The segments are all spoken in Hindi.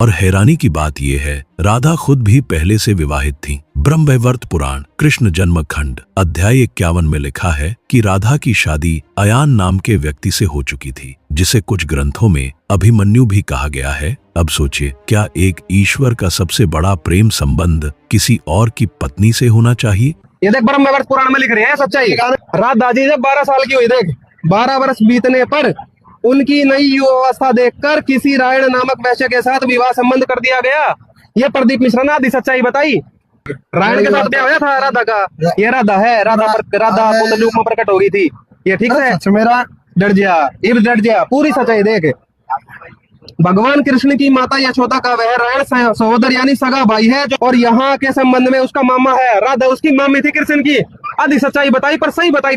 और हैरानी की बात यह है, राधा खुद भी पहले से विवाहित थीं। ब्रह्मवैवर्त पुराण कृष्ण जन्म खंड अध्याय 51 में लिखा है कि राधा की शादी अयान नाम के व्यक्ति से हो चुकी थी, जिसे कुछ ग्रंथों में अभिमन्यु भी कहा गया है। अब सोचिए, क्या एक ईश्वर का सबसे बड़ा प्रेम संबंध किसी और की पत्नी से होना चाहिए? ये देख, ब्रह्मवैवर्त पुराण में लिख रहे हैं सच्चाई। राधा जी जब 12 साल की हुई, देख 12 वर्ष बीतने पर उनकी नई युवावस्था देखकर किसी रायण नामक वैश्य के साथ विवाह संबंध कर दिया गया। ये प्रदीप मिश्रा ने आधी सच्चाई बताई। रायण के साथ ब्याह होया था राधा का। ये राधा है, राधा पुंडलीक में प्रकट हो गई थी। ये ठीक है, मेरा डर गया पूरी सच्चाई देख। भगवान कृष्ण की माता यशोदा का वह रायण सहोदर यानी सगा भाई है, और यहाँ के संबंध में उसका मामा है। राधा उसकी मामी थी कृष्ण की। आधी सच्चाई बताई, पर सही बताई।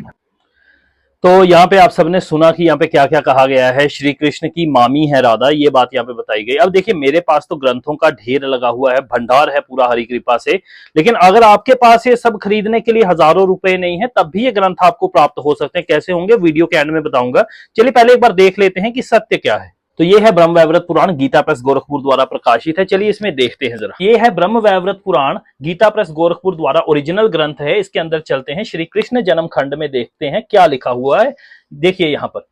तो यहाँ पे आप सबने सुना कि यहाँ पे क्या क्या कहा गया है। श्री कृष्ण की मामी है राधा, ये बात यहाँ पे बताई गई। अब देखिए, मेरे पास तो ग्रंथों का ढेर लगा हुआ है, भंडार है पूरा हरि कृपा से। लेकिन अगर आपके पास ये सब खरीदने के लिए हजारों रुपए नहीं है, तब भी ये ग्रंथ आपको प्राप्त हो सकते हैं। कैसे होंगे, वीडियो के एंड में बताऊंगा। चलिए पहले एक बार देख लेते हैं कि सत्य क्या है। तो ये है ब्रह्मवैवर्त पुराण, गीता प्रेस गोरखपुर द्वारा प्रकाशित है। चलिए इसमें देखते हैं जरा। ये है ब्रह्मवैवर्त पुराण, गीता प्रेस गोरखपुर द्वारा ओरिजिनल ग्रंथ है। इसके अंदर चलते हैं, श्री कृष्ण जन्म खंड में देखते हैं क्या लिखा हुआ है। देखिए यहाँ पर,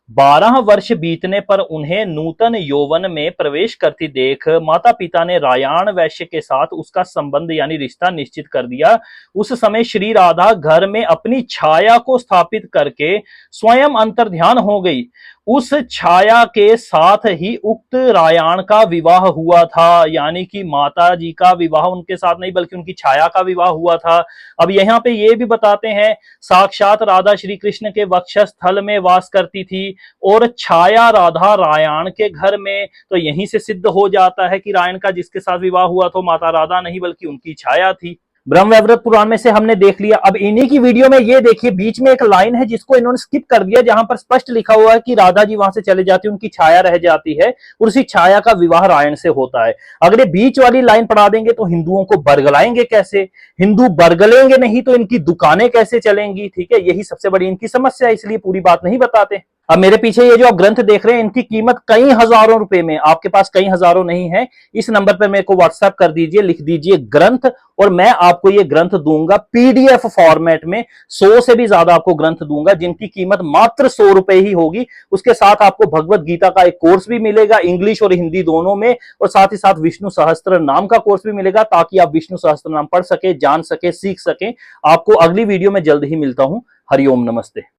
12 वर्ष बीतने पर उन्हें नूतन यौवन में प्रवेश करती देख माता पिता ने रायाण वैश्य के साथ उसका संबंध यानी रिश्ता निश्चित कर दिया। उस समय श्री राधा घर में अपनी छाया को स्थापित करके स्वयं अंतर्ध्यान हो गई। उस छाया के साथ ही उक्त रायाण का विवाह हुआ था, यानी कि माता जी का विवाह उनके साथ नहीं बल्कि उनकी छाया का विवाह हुआ था। अब यहाँ पे ये भी बताते हैं, साक्षात राधा श्री कृष्ण के वक्षस्थल में वास करती थी और छाया राधा रायण के घर में। तो यहीं से सिद्ध हो जाता है कि रायण का जिसके साथ विवाह हुआ तो माता राधा नहीं बल्कि उनकी छाया थी। ब्रह्मवैवर्त पुराण में से हमने देख लिया। अब इन्हीं की वीडियो में ये देखिए, बीच में एक लाइन है जिसको इन्होंने स्किप कर दिया, जहां पर स्पष्ट लिखा हुआ है कि राधा जी वहां से चले जाती है, उनकी छाया रह जाती है और उसी छाया का विवाह रायण से होता है। अगर ये बीच वाली लाइन पढ़ा देंगे तो हिंदुओं को बरगलाएंगे कैसे? हिंदू बरगलेंगे नहीं तो इनकी दुकानें कैसे चलेंगी? ठीक है, यही सबसे बड़ी इनकी समस्या है, इसलिए पूरी बात नहीं बताते। अब मेरे पीछे ये जो आप ग्रंथ देख रहे हैं, इनकी कीमत कई हजारों रुपए में। आपके पास कई हजारों नहीं है, इस नंबर पर मेरे को व्हाट्सएप कर दीजिए, लिख दीजिए ग्रंथ, और मैं आपको ये ग्रंथ दूंगा पीडीएफ फॉर्मेट में। 100 से भी ज्यादा आपको ग्रंथ दूंगा जिनकी कीमत मात्र 100 रुपए ही होगी। उसके साथ आपको भगवत गीता का एक कोर्स भी मिलेगा, इंग्लिश और हिंदी दोनों में, और साथ ही साथ विष्णु सहस्त्र नाम का कोर्स भी मिलेगा, ताकि आप विष्णु सहस्त्र नाम पढ़ सके, जान सके, सीख सके। आपको अगली वीडियो में जल्द ही मिलता हूं। हरिओम नमस्ते।